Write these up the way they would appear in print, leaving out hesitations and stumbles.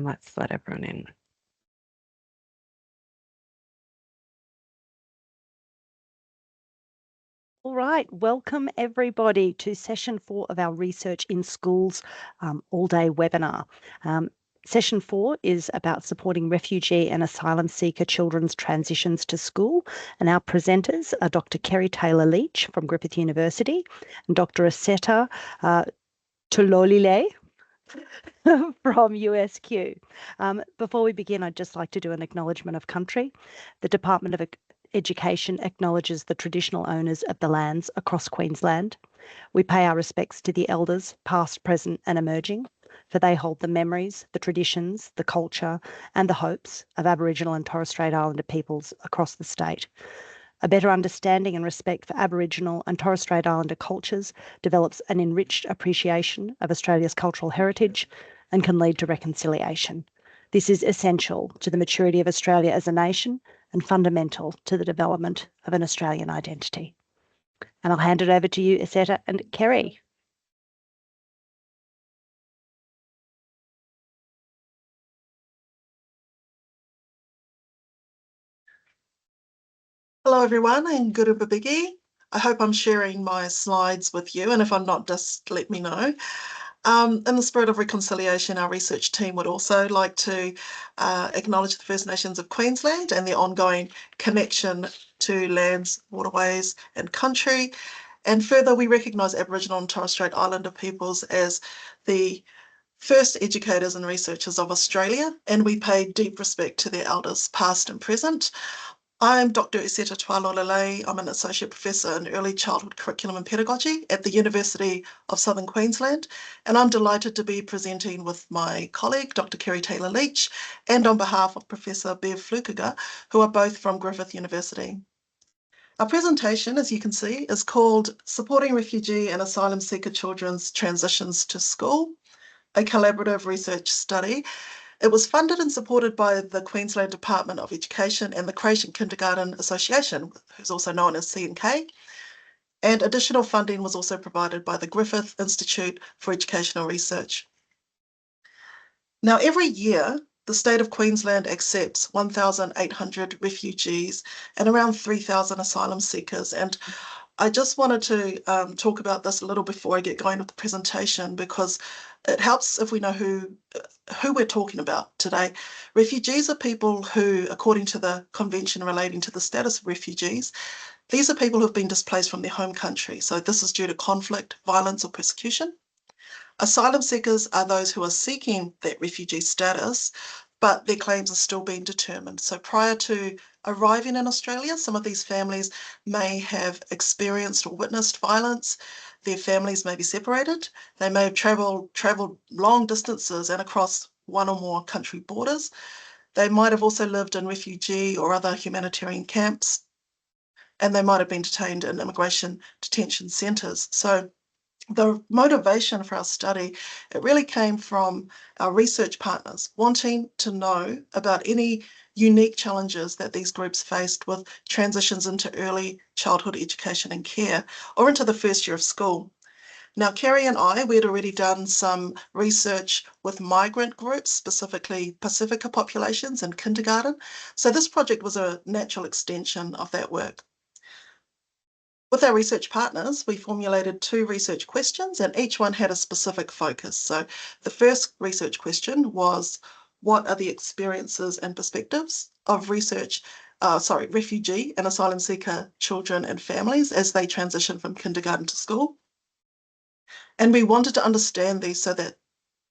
Let's let everyone in. All right, welcome everybody to session 4 of our Research in Schools all-day webinar. Session 4 is about supporting refugee and asylum seeker children's transitions to school, and our presenters are Dr. Kerry Taylor-Leech from Griffith University and Dr. Eseta Tualaulelei from UniSQ. Before we begin, I'd just like to do an acknowledgement of country. The Department of Education acknowledges the traditional owners of the lands across Queensland. We pay our respects to the elders, past, present and emerging, for they hold the memories, the traditions, the culture and the hopes of Aboriginal and Torres Strait Islander peoples across the state. A better understanding and respect for Aboriginal and Torres Strait Islander cultures develops an enriched appreciation of Australia's cultural heritage and can lead to reconciliation. This is essential to the maturity of Australia as a nation and fundamental to the development of an Australian identity. And I'll hand it over to you, Eseta and Kerry. Hello everyone and good biggie. I hope I'm sharing my slides with you, and if I'm not, just let me know. In the spirit of reconciliation, our research team would also like to acknowledge the First Nations of Queensland and their ongoing connection to lands, waterways and country. And further, we recognise Aboriginal and Torres Strait Islander peoples as the first educators and researchers of Australia, and we pay deep respect to their elders, past and present. I'm Dr. Eseta Tualaulelei. I'm an Associate Professor in Early Childhood Curriculum and Pedagogy at the University of Southern Queensland, and I'm delighted to be presenting with my colleague, Dr. Kerry Taylor-Leech, and on behalf of Professor Bev Flukiger, who are both from Griffith University. Our presentation, as you can see, is called Supporting Refugee and Asylum Seeker Children's Transitions to School, a collaborative research study. It was funded and supported by the Queensland Department of Education and the Creche and Kindergarten Association, who's also known as C&K, and additional funding was also provided by the Griffith Institute for Educational Research. Now, every year, the state of Queensland accepts 1,800 refugees and around 3,000 asylum seekers, and I just wanted to talk about this a little before I get going with the presentation, because it helps if we know who we're talking about today. Refugees are people who, according to the Convention relating to the status of refugees, these are people who have been displaced from their home country. So this is due to conflict, violence or persecution. Asylum seekers are those who are seeking that refugee status, but their claims are still being determined. So prior to arriving in Australia, some of these families may have experienced or witnessed violence. Their families may be separated. They may have travelled long distances and across one or more country borders. They might have also lived in refugee or other humanitarian camps, and they might have been detained in immigration detention centres. So the motivation for our study, it really came from our research partners wanting to know about any unique challenges that these groups faced with transitions into early childhood education and care, or into the first year of school. Now, Kerry and we had already done some research with migrant groups, specifically Pacifica populations in kindergarten. So this project was a natural extension of that work. With our research partners, we formulated 2 research questions, and each one had a specific focus. So the first research question was, what are the experiences and perspectives of refugee and asylum seeker children and families as they transition from kindergarten to school? And we wanted to understand these so that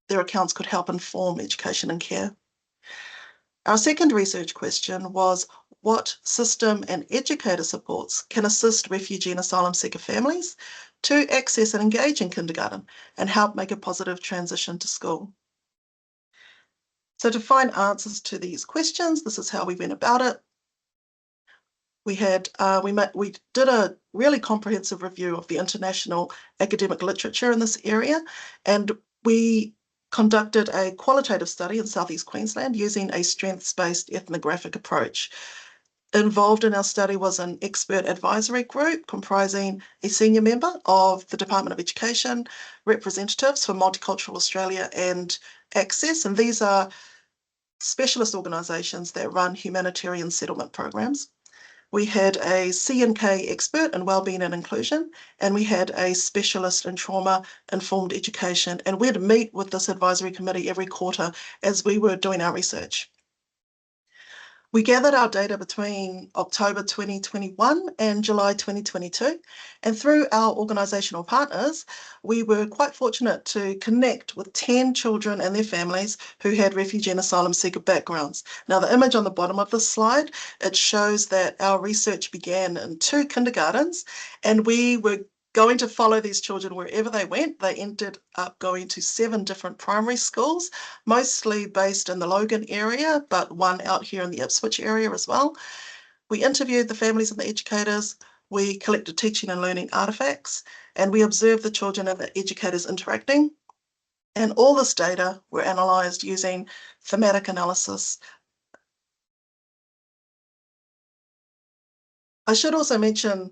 their accounts could help inform education and care. Our second research question was, what system and educator supports can assist refugee and asylum seeker families to access and engage in kindergarten and help make a positive transition to school? So to find answers to these questions, this is how we went about it. We did a really comprehensive review of the international academic literature in this area, and we conducted a qualitative study in Southeast Queensland using a strengths-based ethnographic approach. Involved in our study was an expert advisory group comprising a senior member of the Department of Education, representatives from Multicultural Australia and Access, and these are specialist organisations that run humanitarian settlement programs. We had a C&K expert in wellbeing and inclusion, and we had a specialist in trauma-informed education, and we'd meet with this advisory committee every quarter as we were doing our research. We gathered our data between October 2021 and July 2022, and through our organisational partners, we were quite fortunate to connect with 10 children and their families who had refugee and asylum seeker backgrounds. Now, the image on the bottom of this slide, it shows that our research began in 2 kindergartens, and we were going to follow these children wherever they went. They ended up going to 7 different primary schools, mostly based in the Logan area, but one out here in the Ipswich area as well. We interviewed the families and the educators, we collected teaching and learning artefacts, and we observed the children and the educators interacting. And all this data were analysed using thematic analysis. I should also mention,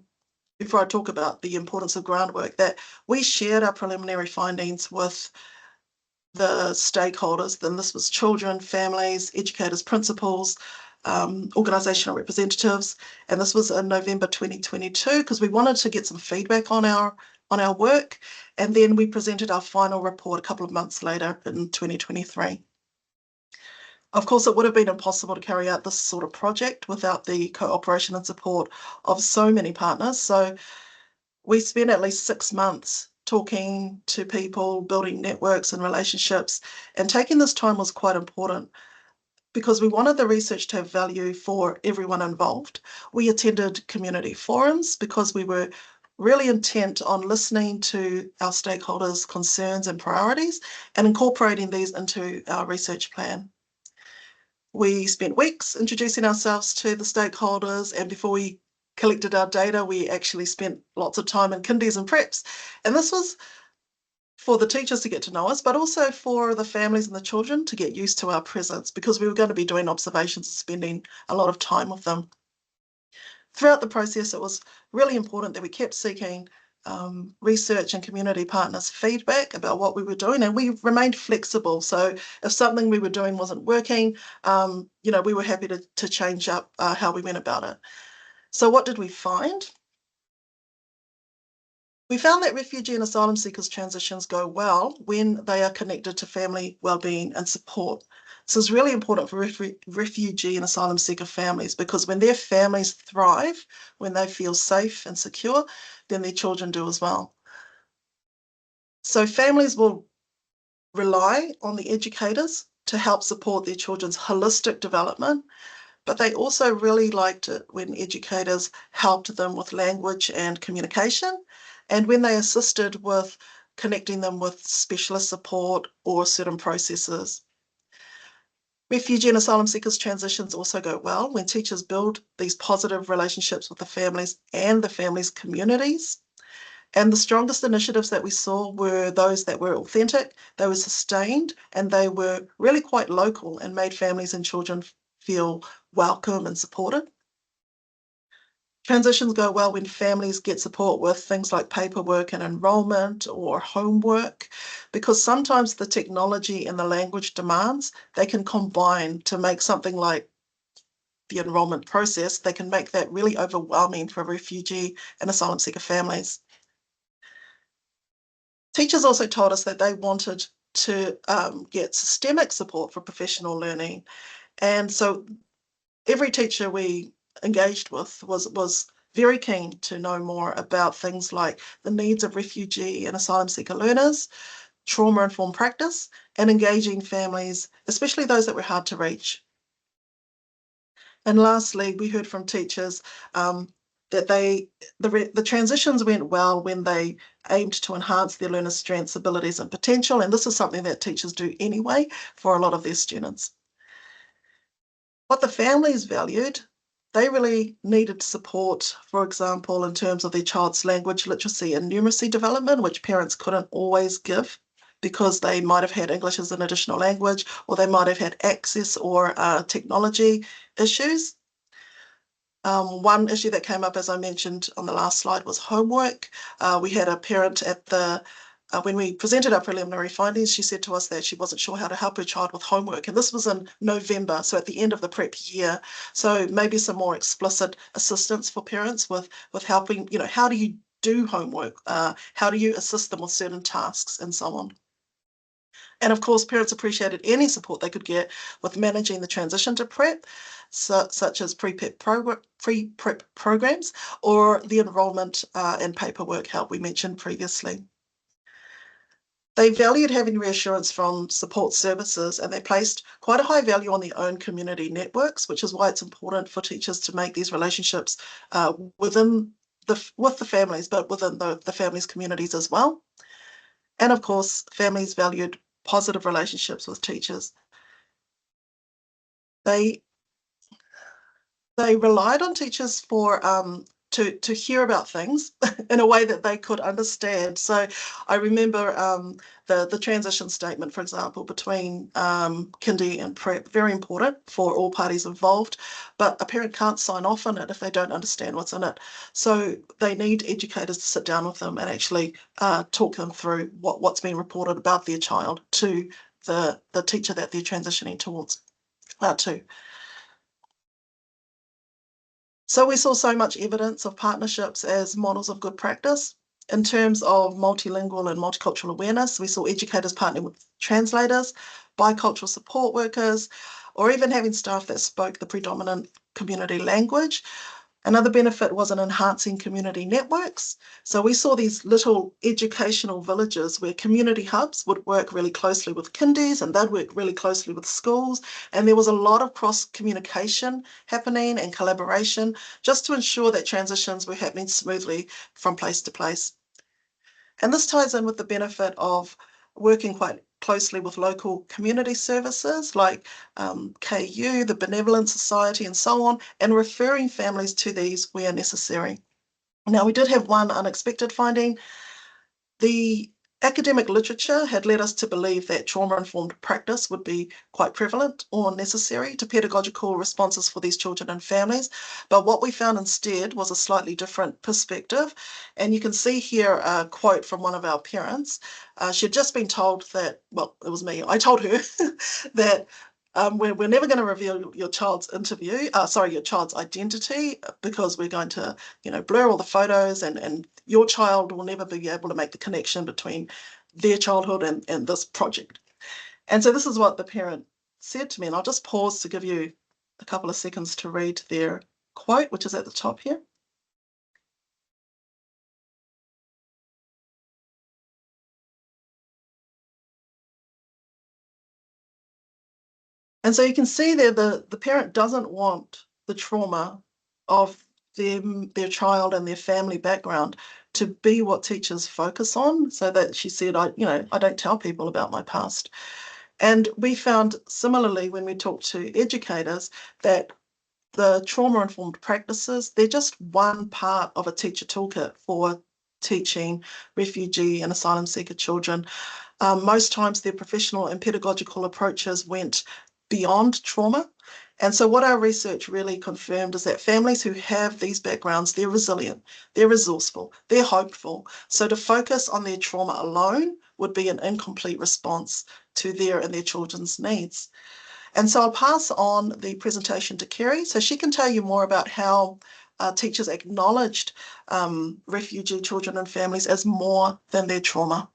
before I talk about the importance of groundwork, that we shared our preliminary findings with the stakeholders. Then this was children, families, educators, principals, organisational representatives, and this was in November 2022 because we wanted to get some feedback on our work, and then we presented our final report a couple of months later in 2023. Of course, it would have been impossible to carry out this sort of project without the cooperation and support of so many partners. So we spent at least 6 months talking to people, building networks and relationships, and taking this time was quite important because we wanted the research to have value for everyone involved. We attended community forums because we were really intent on listening to our stakeholders' concerns and priorities and incorporating these into our research plan. We spent weeks introducing ourselves to the stakeholders, and before we collected our data, we actually spent lots of time in kindies and preps. And this was for the teachers to get to know us, but also for the families and the children to get used to our presence because we were going to be doing observations and spending a lot of time with them. Throughout the process, it was really important that we kept seeking research and community partners' feedback about what we were doing, and we remained flexible. So if something we were doing wasn't working, we were happy to change up how we went about it. So what did we find? We found that refugee and asylum seekers transitions go well when they are connected to family wellbeing and support. This is really important for refugee and asylum seeker families because when their families thrive, when they feel safe and secure, then their children do as well. So families will rely on the educators to help support their children's holistic development, but they also really liked it when educators helped them with language and communication, and when they assisted with connecting them with specialist support or certain processes. Refugee and asylum seekers transitions also go well when teachers build these positive relationships with the families and the families' communities. And the strongest initiatives that we saw were those that were authentic, they were sustained, and they were really quite local and made families and children feel welcome and supported. Transitions go well when families get support with things like paperwork and enrolment or homework, because sometimes the technology and the language demands, they can combine to make something like the enrolment process, they can make that really overwhelming for refugee and asylum seeker families. Teachers also told us that they wanted to get systemic support for professional learning. And so every teacher we engaged with was very keen to know more about things like the needs of refugee and asylum seeker learners, trauma-informed practice, and engaging families, especially those that were hard to reach. And lastly, we heard from teachers that the transitions went well when they aimed to enhance their learners' strengths, abilities, and potential, and this is something that teachers do anyway for a lot of their students. What the families valued, they really needed support, for example, in terms of their child's language literacy and numeracy development, which parents couldn't always give because they might have had English as an additional language, or they might have had access or technology issues. One issue that came up, as I mentioned on the last slide, was homework. We had a parent at the when we presented our preliminary findings, she said to us that she wasn't sure how to help her child with homework. And this was in November, so at the end of the prep year. So maybe some more explicit assistance for parents with helping, how do you do homework? How do you assist them with certain tasks and so on? And of course, parents appreciated any support they could get with managing the transition to prep, such as pre-prep programs or the enrolment and paperwork help we mentioned previously. They valued having reassurance from support services, and they placed quite a high value on their own community networks, which is why it's important for teachers to make these relationships with the families, but within the families' communities as well. And of course, families valued positive relationships with teachers. They relied on teachers for to hear about things in a way that they could understand. So I remember the transition statement, for example, between kindy and prep, very important for all parties involved, but a parent can't sign off on it if they don't understand what's in it. So they need educators to sit down with them and actually talk them through what's been reported about their child to the teacher that they're transitioning towards to. So we saw so much evidence of partnerships as models of good practice. In terms of multilingual and multicultural awareness, we saw educators partnering with translators, bicultural support workers, or even having staff that spoke the predominant community language. Another benefit was in enhancing community networks. So we saw these little educational villages where community hubs would work really closely with kindies, and they'd work really closely with schools. And there was a lot of cross communication happening and collaboration just to ensure that transitions were happening smoothly from place to place. And this ties in with the benefit of working quite closely with local community services like KU, the Benevolent Society, and so on, and referring families to these where necessary. Now, we did have one unexpected finding. The academic literature had led us to believe that trauma-informed practice would be quite prevalent or necessary to pedagogical responses for these children and families. But what we found instead was a slightly different perspective. And you can see here a quote from one of our parents. She had just been told that, well, it was me, I told her that we're never going to reveal your child's your child's identity, because we're going to, blur all the photos, and your child will never be able to make the connection between their childhood and this project. And so this is what the parent said to me, and I'll just pause to give you a couple of seconds to read their quote, which is at the top here. And so you can see there the parent doesn't want the trauma of their child and their family background to be what teachers focus on. So that she said, I don't tell people about my past. And we found similarly when we talked to educators that the trauma-informed practices, they're just one part of a teacher toolkit for teaching refugee and asylum seeker children. Most times their professional and pedagogical approaches went beyond trauma. And so what our research really confirmed is that families who have these backgrounds, they're resilient, they're resourceful, they're hopeful. So to focus on their trauma alone would be an incomplete response to their and their children's needs. And so I'll pass on the presentation to Kerry so she can tell you more about how teachers acknowledged refugee children and families as more than their trauma.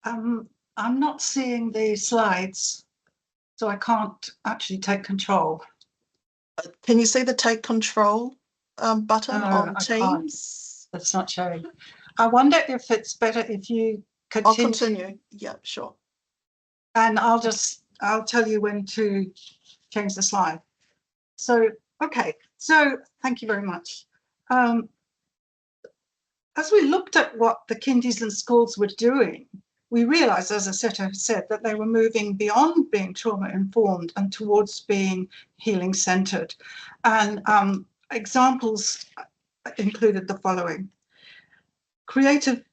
I'm not seeing the slides, so I can't actually take control. Can you see the take control button on Teams? That's not showing. I wonder if it's better if you continue. I'll continue. Yeah, sure. And I'll tell you when to change the slide. So, okay. So thank you very much. As we looked at what the kindies and schools were doing, we realized, as Eseta said, that they were moving beyond being trauma-informed and towards being healing-centered. And examples included the following. Creating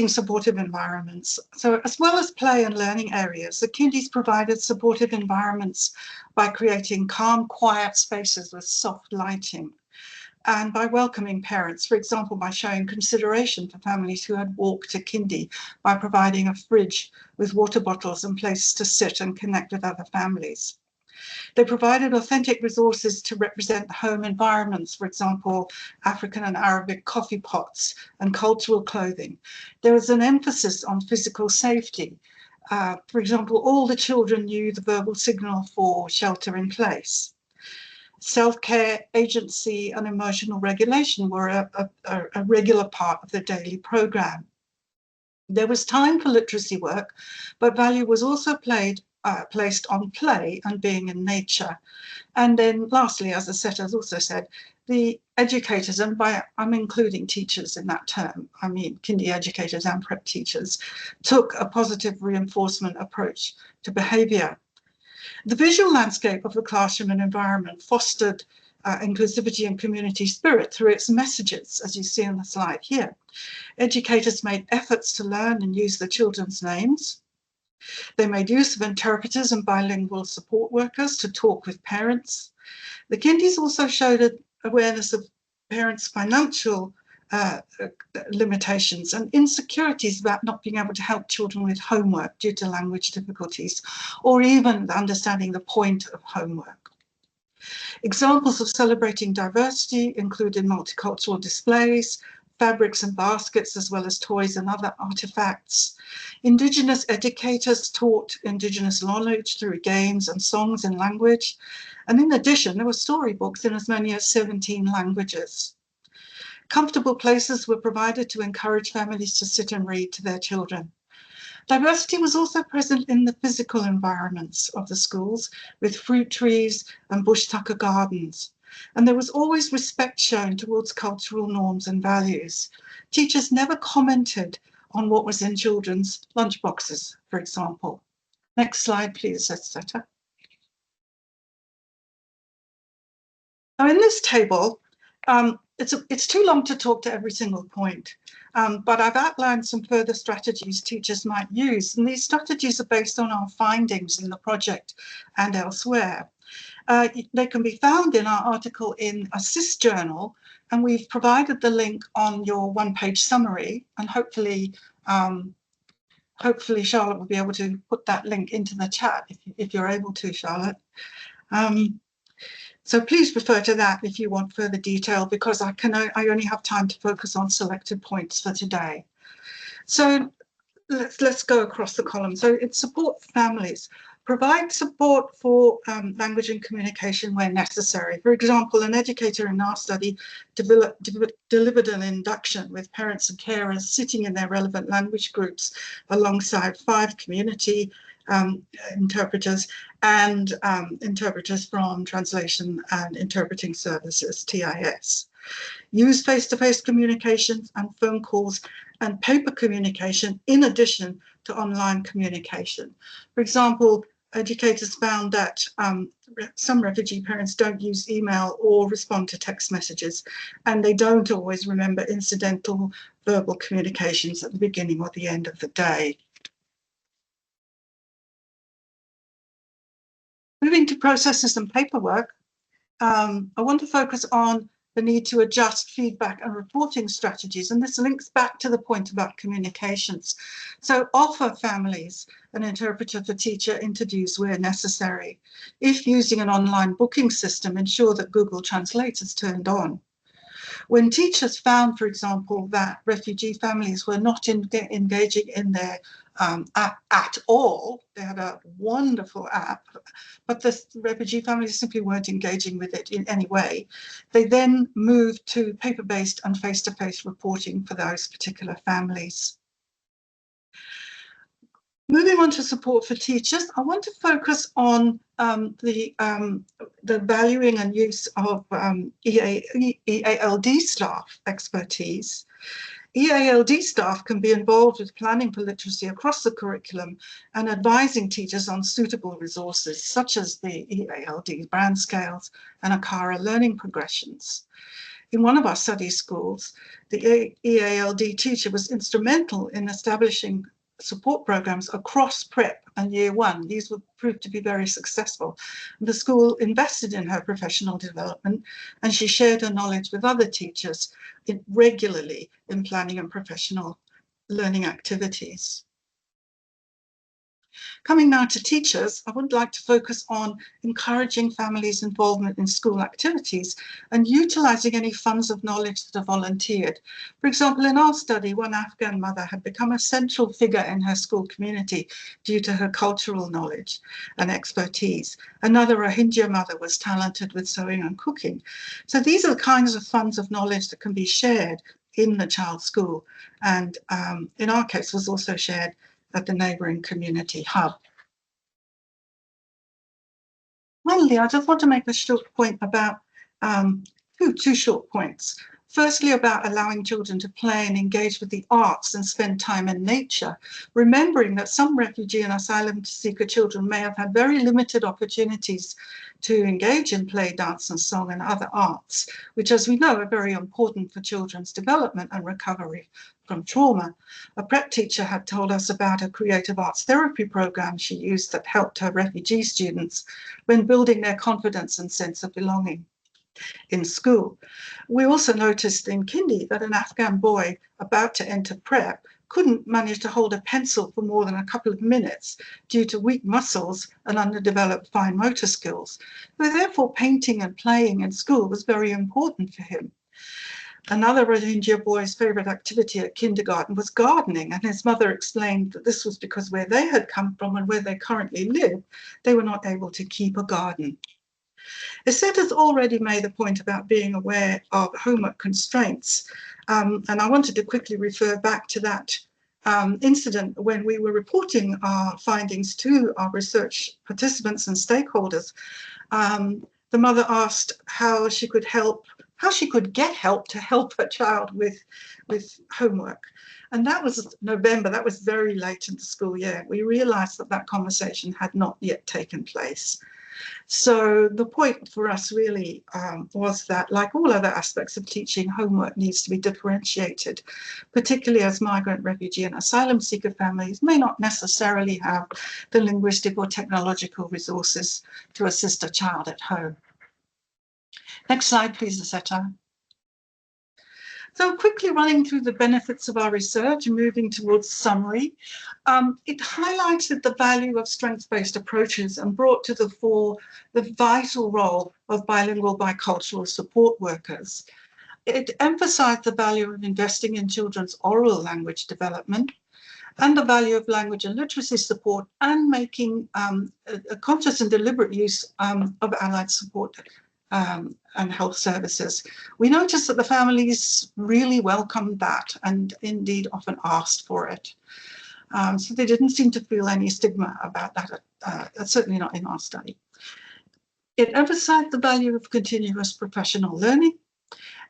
supportive environments. So as well as play and learning areas, the kindies provided supportive environments by creating calm, quiet spaces with soft lighting. and by welcoming parents, for example, by showing consideration for families who had walked to kindy, by providing a fridge with water bottles and places to sit and connect with other families. They provided authentic resources to represent home environments, for example, African and Arabic coffee pots and cultural clothing. There was an emphasis on physical safety. For example, all the children knew the verbal signal for shelter in place. Self-care, agency, and emotional regulation were a regular part of the daily program. There was time for literacy work, but value was also placed on play and being in nature. And then lastly, as Eseta has also said, the educators, and I'm including teachers in that term, I mean kindy educators and prep teachers, took a positive reinforcement approach to behaviour. The visual landscape of the classroom and environment fostered inclusivity and community spirit through its messages, as you see on the slide here. Educators made efforts to learn and use the children's names. They made use of interpreters and bilingual support workers to talk with parents. The kindies also showed awareness of parents' financial limitations and insecurities about not being able to help children with homework due to language difficulties, or even understanding the point of homework. Examples of celebrating diversity included multicultural displays, fabrics and baskets, as well as toys and other artifacts. Indigenous educators taught Indigenous knowledge through games and songs in language. And in addition, there were storybooks in as many as 17 languages. Comfortable places were provided to encourage families to sit and read to their children. Diversity was also present in the physical environments of the schools, with fruit trees and bush tucker gardens. And there was always respect shown towards cultural norms and values. Teachers never commented on what was in children's lunchboxes, for example. Next slide, please, Eseta. Now, in this table, it's too long to talk to every single point, but I've outlined some further strategies teachers might use, and these strategies are based on our findings in the project and elsewhere. They can be found in our article in Assist Journal, and we've provided the link on your one-page summary, and hopefully Charlotte will be able to put that link into the chat if you're able to, Charlotte. So please refer to that if you want further detail, because I only have time to focus on selected points for today. So let's go across the column. So it's support families. Provide support for language and communication where necessary. For example, an educator in our study delivered an induction with parents and carers sitting in their relevant language groups alongside 5 community interpreters and interpreters from Translation and Interpreting Services, TIS. Use face-to-face communications and phone calls and paper communication in addition to online communication. For example, educators found that some refugee parents don't use email or respond to text messages, and they don't always remember incidental verbal communications at the beginning or the end of the day. Moving to processes and paperwork, I want to focus on the need to adjust feedback and reporting strategies, and this links back to the point about communications. So offer families an interpreter for teacher interviews where necessary. If using an online booking system, ensure that Google Translate is turned on. When teachers found, for example, that refugee families were not engaging in their app at all, they had a wonderful app, but the refugee families simply weren't engaging with it in any way, they then moved to paper-based and face-to-face reporting for those particular families. Moving on to support for teachers, I want to focus on the valuing and use of EALD staff expertise. EALD staff can be involved with planning for literacy across the curriculum and advising teachers on suitable resources such as the EALD brand scales and ACARA learning progressions. In one of our study schools, the EALD teacher was instrumental in establishing support programs across prep and year one. These would prove to be very successful. The school invested in her professional development, and she shared her knowledge with other teachers regularly in planning and professional learning activities. Coming now to teachers, I would like to focus on encouraging families' involvement in school activities and utilising any funds of knowledge that are volunteered. For example, in our study, one Afghan mother had become a central figure in her school community due to her cultural knowledge and expertise. Another Rohingya mother was talented with sewing and cooking. So these are the kinds of funds of knowledge that can be shared in the child's school, and in our case was also shared at the neighbouring community hub. Finally, I just want to make a short point about two short points. Firstly, about allowing children to play and engage with the arts and spend time in nature, remembering that some refugee and asylum seeker children may have had very limited opportunities to engage in play, dance and song and other arts, which, as we know, are very important for children's development and recovery from trauma. A prep teacher had told us about a creative arts therapy program she used that helped her refugee students when building their confidence and sense of belonging in school. We also noticed in kindy that an Afghan boy about to enter prep couldn't manage to hold a pencil for more than a couple of minutes due to weak muscles and underdeveloped fine motor skills. So therefore, painting and playing in school was very important for him. Another Rohingya boy's favourite activity at kindergarten was gardening, and his mother explained that this was because where they had come from and where they currently live, they were not able to keep a garden. Eseta's already made the point about being aware of homework constraints, and I wanted to quickly refer back to that incident when we were reporting our findings to our research participants and stakeholders. The mother asked how she could get help to help her child with homework. And that was November, that was very late in the school year. We realised that that conversation had not yet taken place. So the point for us really was that, like all other aspects of teaching, homework needs to be differentiated, particularly as migrant, refugee and asylum seeker families may not necessarily have the linguistic or technological resources to assist a child at home. Next slide, please, Eseta. So quickly running through the benefits of our research and moving towards summary, it highlighted the value of strengths-based approaches and brought to the fore the vital role of bilingual bicultural support workers. It emphasised the value of investing in children's oral language development and the value of language and literacy support and making a conscious and deliberate use of allied support and health services. We noticed that the families really welcomed that and indeed often asked for it. So they didn't seem to feel any stigma about that, certainly not in our study. It emphasised the value of continuous professional learning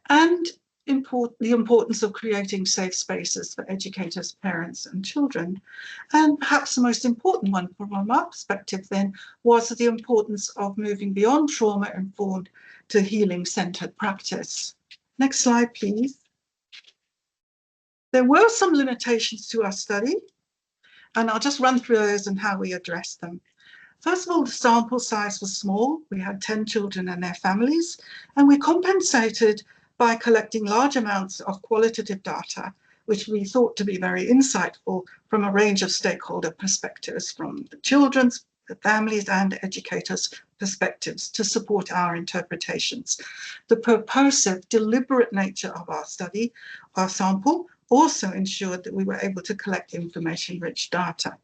and the importance of creating safe spaces for educators, parents and children. And perhaps the most important one from our perspective then was the importance of moving beyond trauma-informed to healing-centred practice. Next slide, please. There were some limitations to our study, and I'll just run through those and how we addressed them. First of all, the sample size was small. We had 10 children and their families, and we compensated by collecting large amounts of qualitative data, which we thought to be very insightful from a range of stakeholder perspectives, from the children's, the families and educators' perspectives to support our interpretations. The purposive, deliberate nature of our study, our sample, also ensured that we were able to collect information-rich data.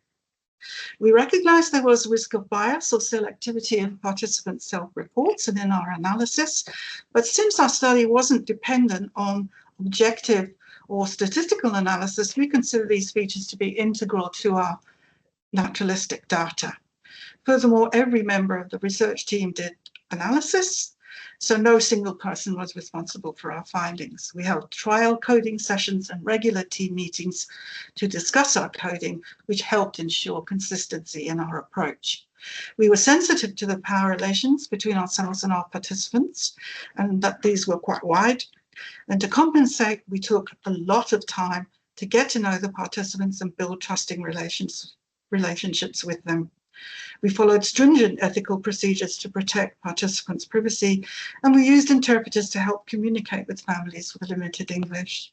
We recognised there was a risk of bias or selectivity in participants' self-reports and in our analysis, but since our study wasn't dependent on objective or statistical analysis, we consider these features to be integral to our naturalistic data. Furthermore, every member of the research team did analysis, so no single person was responsible for our findings. We held trial coding sessions and regular team meetings to discuss our coding, which helped ensure consistency in our approach. We were sensitive to the power relations between ourselves and our participants, and that these were quite wide. And to compensate, we took a lot of time to get to know the participants and build trusting relationships with them. We followed stringent ethical procedures to protect participants' privacy, and we used interpreters to help communicate with families with limited English.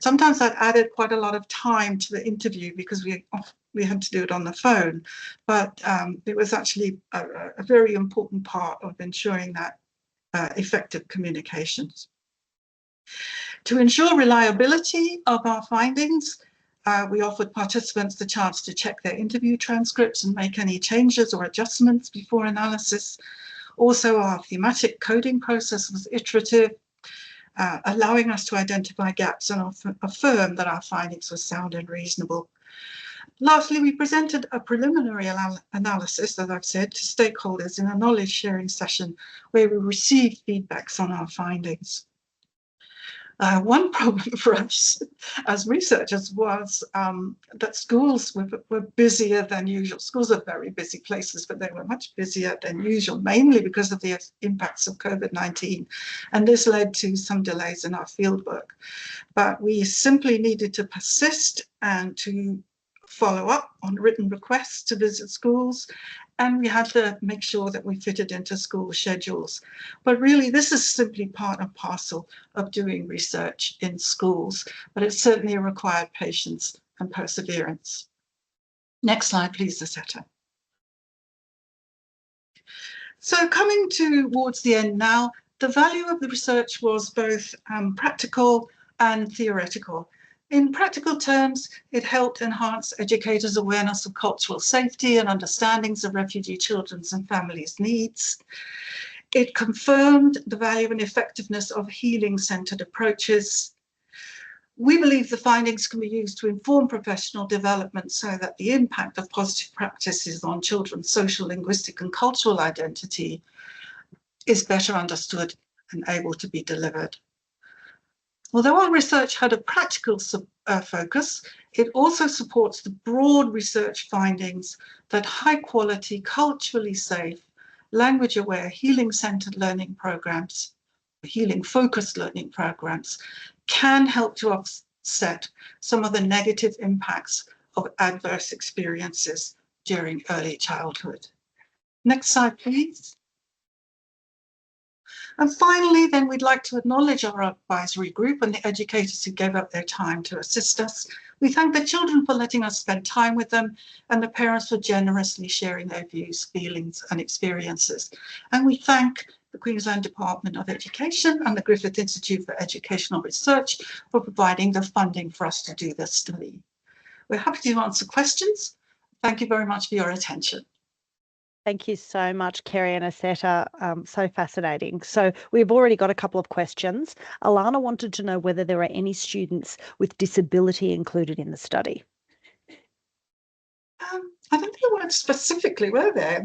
Sometimes that added quite a lot of time to the interview because we had to do it on the phone, but it was actually a very important part of ensuring that effective communications. To ensure reliability of our findings, we offered participants the chance to check their interview transcripts and make any changes or adjustments before analysis. Also, our thematic coding process was iterative, allowing us to identify gaps and affirm that our findings were sound and reasonable. Lastly, we presented a preliminary analysis, as I've said, to stakeholders in a knowledge sharing session where we received feedbacks on our findings. One problem for us as researchers was that schools were busier than usual. Schools are very busy places, but they were much busier than usual, mainly because of the impacts of COVID-19. And this led to some delays in our fieldwork. But we simply needed to persist and to follow up on written requests to visit schools, and we had to make sure that we fitted into school schedules. But really, this is simply part and parcel of doing research in schools, but it certainly required patience and perseverance. Next slide, please, Eseta. So coming towards the end now, the value of the research was both practical and theoretical. In practical terms, it helped enhance educators' awareness of cultural safety and understandings of refugee children's and families' needs. It confirmed the value and effectiveness of healing-centered approaches. We believe the findings can be used to inform professional development so that the impact of positive practices on children's social, linguistic, and cultural identity is better understood and able to be delivered. Although our research had a practical focus, it also supports the broad research findings that high-quality, culturally safe, language-aware, healing-centered learning programs, healing-focused learning programs, can help to offset some of the negative impacts of adverse experiences during early childhood. Next slide, please. And finally, then we'd like to acknowledge our advisory group and the educators who gave up their time to assist us. We thank the children for letting us spend time with them and the parents for generously sharing their views, feelings and experiences. And we thank the Queensland Department of Education and the Griffith Institute for Educational Research for providing the funding for us to do this study. We're happy to answer questions. Thank you very much for your attention. Thank you so much, Kerry and Eseta. So fascinating. So we've already got a couple of questions. Alana wanted to know whether there are any students with disability included in the study. I think there weren't specifically, were there?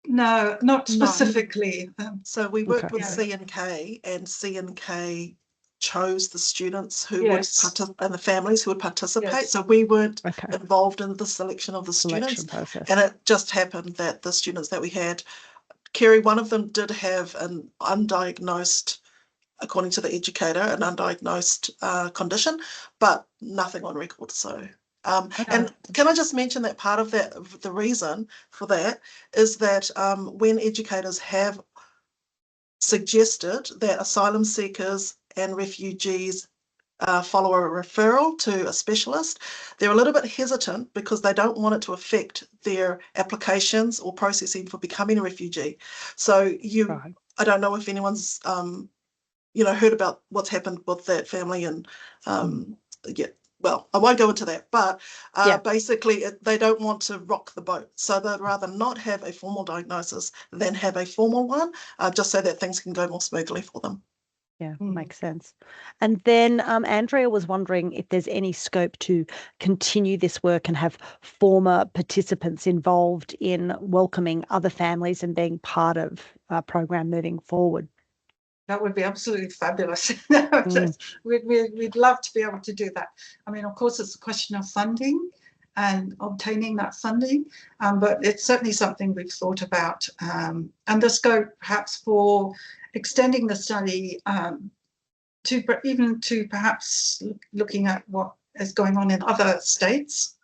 No, not specifically. So we worked with C&K, and C&K chose the students who would participate and the families who would participate. Yes. So we weren't involved in the selection of the students. Process. And it just happened that the students that we had, Kerry, one of them did have an undiagnosed, according to the educator, an undiagnosed condition, but nothing on record. So and can I just mention that part of that, the reason for that is that when educators have suggested that asylum seekers and refugees follow a referral to a specialist, they're a little bit hesitant because they don't want it to affect their applications or processing for becoming a refugee. So I don't know if anyone's heard about what's happened with that family, and well, I won't go into that, but basically they don't want to rock the boat. So they'd rather not have a formal diagnosis than have a formal one, just so that things can go more smoothly for them. Yeah, makes sense. And then Andrea was wondering if there's any scope to continue this work and have former participants involved in welcoming other families and being part of our program moving forward. That would be absolutely fabulous. We'd love to be able to do that. I mean, of course, it's a question of funding and obtaining that funding, but it's certainly something we've thought about. And the scope perhaps for extending the study to perhaps looking at what is going on in other states.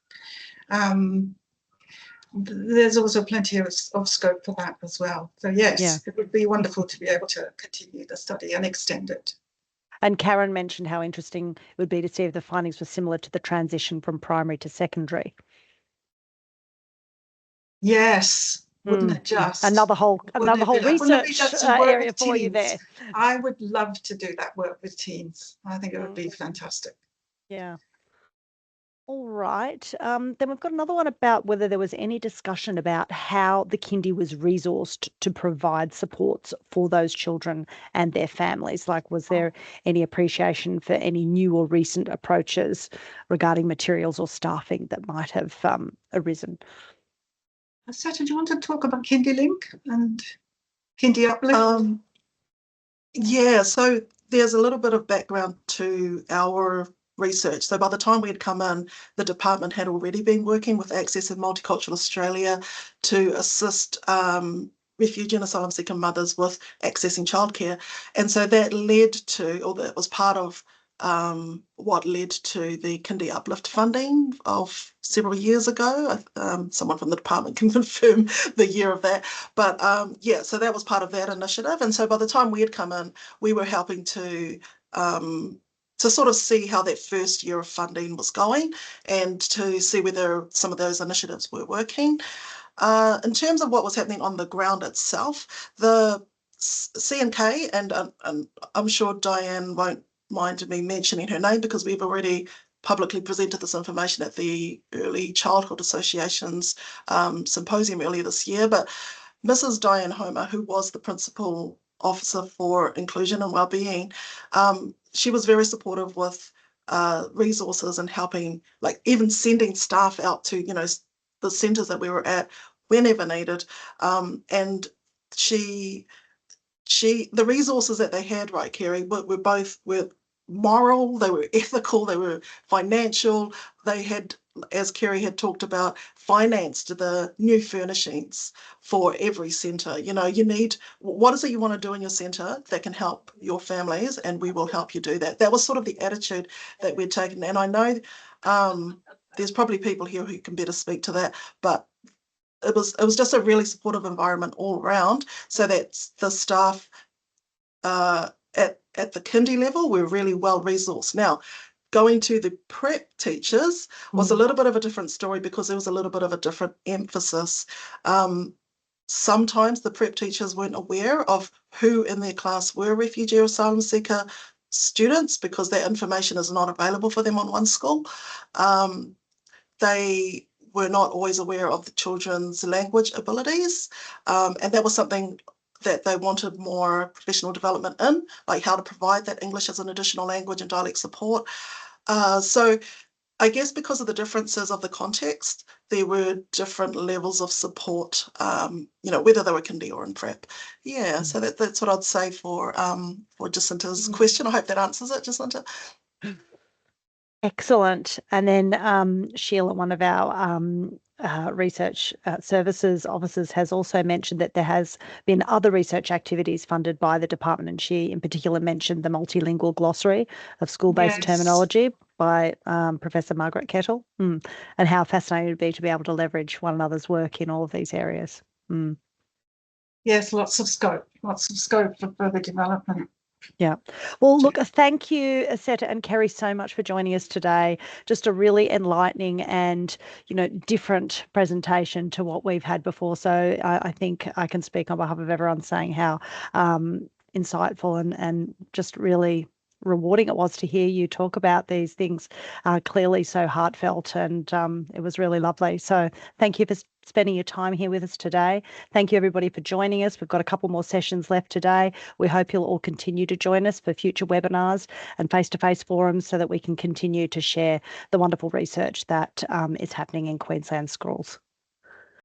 There's also plenty of scope for that as well. So yes, It would be wonderful to be able to continue the study and extend it. And Karen mentioned how interesting it would be to see if the findings were similar to the transition from primary to secondary. Yes, wouldn't it just? Another whole research area for you there. I would love to do that work with teens. I think it would be fantastic. Yeah. All right. Then we've got another one about whether there was any discussion about how the kindy was resourced to provide supports for those children and their families. Like, was there any appreciation for any new or recent approaches regarding materials or staffing that might have arisen? Eseta, do you want to talk about Kindy Link and Kindy Uplift? Yeah, so there's a little bit of background to our research. So by the time we had come in, the department had already been working with Access and Multicultural Australia to assist refugee and asylum seeker mothers with accessing childcare. And so that led to, or that was part of what led to the Kindy Uplift funding of several years ago. Someone from the department can confirm the year of that. But yeah, so that was part of that initiative. And so by the time we had come in, we were helping to sort of see how that first year of funding was going and to see whether some of those initiatives were working. In terms of what was happening on the ground itself, the C&K, and I'm sure Diane won't mind me mentioning her name because we've already publicly presented this information at the Early Childhood Association's symposium earlier this year, but Mrs. Diane Homer, who was the Principal Officer for Inclusion and Wellbeing, she was very supportive with resources and helping, like even sending staff out to, the centres that we were at whenever needed. And the resources that they had, right, Kerry, were moral, they were ethical, they were financial. They had, as Kerry had talked about, financed the new furnishings for every centre. You need, what is it you want to do in your centre that can help your families, and we will help you do that. That was sort of the attitude that we'd taken. And I know there's probably people here who can better speak to that, but it was just a really supportive environment all around, so that the staff at the kindy level were really well resourced. Now, going to the prep teachers was a little bit of a different story because there was a little bit of a different emphasis. Sometimes the prep teachers weren't aware of who in their class were refugee or asylum seeker students because that information is not available for them on One School. They were not always aware of the children's language abilities, and that was something that they wanted more professional development in, like how to provide that English as an additional language and dialect support. So I guess because of the differences of the context, there were different levels of support, whether they were kindy or in prep. Yeah, so that's what I'd say for Jacinta's question. I hope that answers it, Jacinta. Excellent. And then Sheila, one of our research services officers, has also mentioned that there has been other research activities funded by the department, and she in particular mentioned the multilingual glossary of school-based terminology by Professor Margaret Kettle, and how fascinating it would be to be able to leverage one another's work in all of these areas. Yes, lots of scope for further development. Yeah. Well, look, thank you, Eseta and Kerry, so much for joining us today. Just a really enlightening and, different presentation to what we've had before. So I think I can speak on behalf of everyone saying how insightful and just really rewarding it was to hear you talk about these things, clearly so heartfelt, and it was really lovely. So thank you for spending your time here with us today. Thank you everybody for joining us. We've got a couple more sessions left today. We hope you'll all continue to join us for future webinars and face-to-face forums so that we can continue to share the wonderful research that is happening in Queensland schools.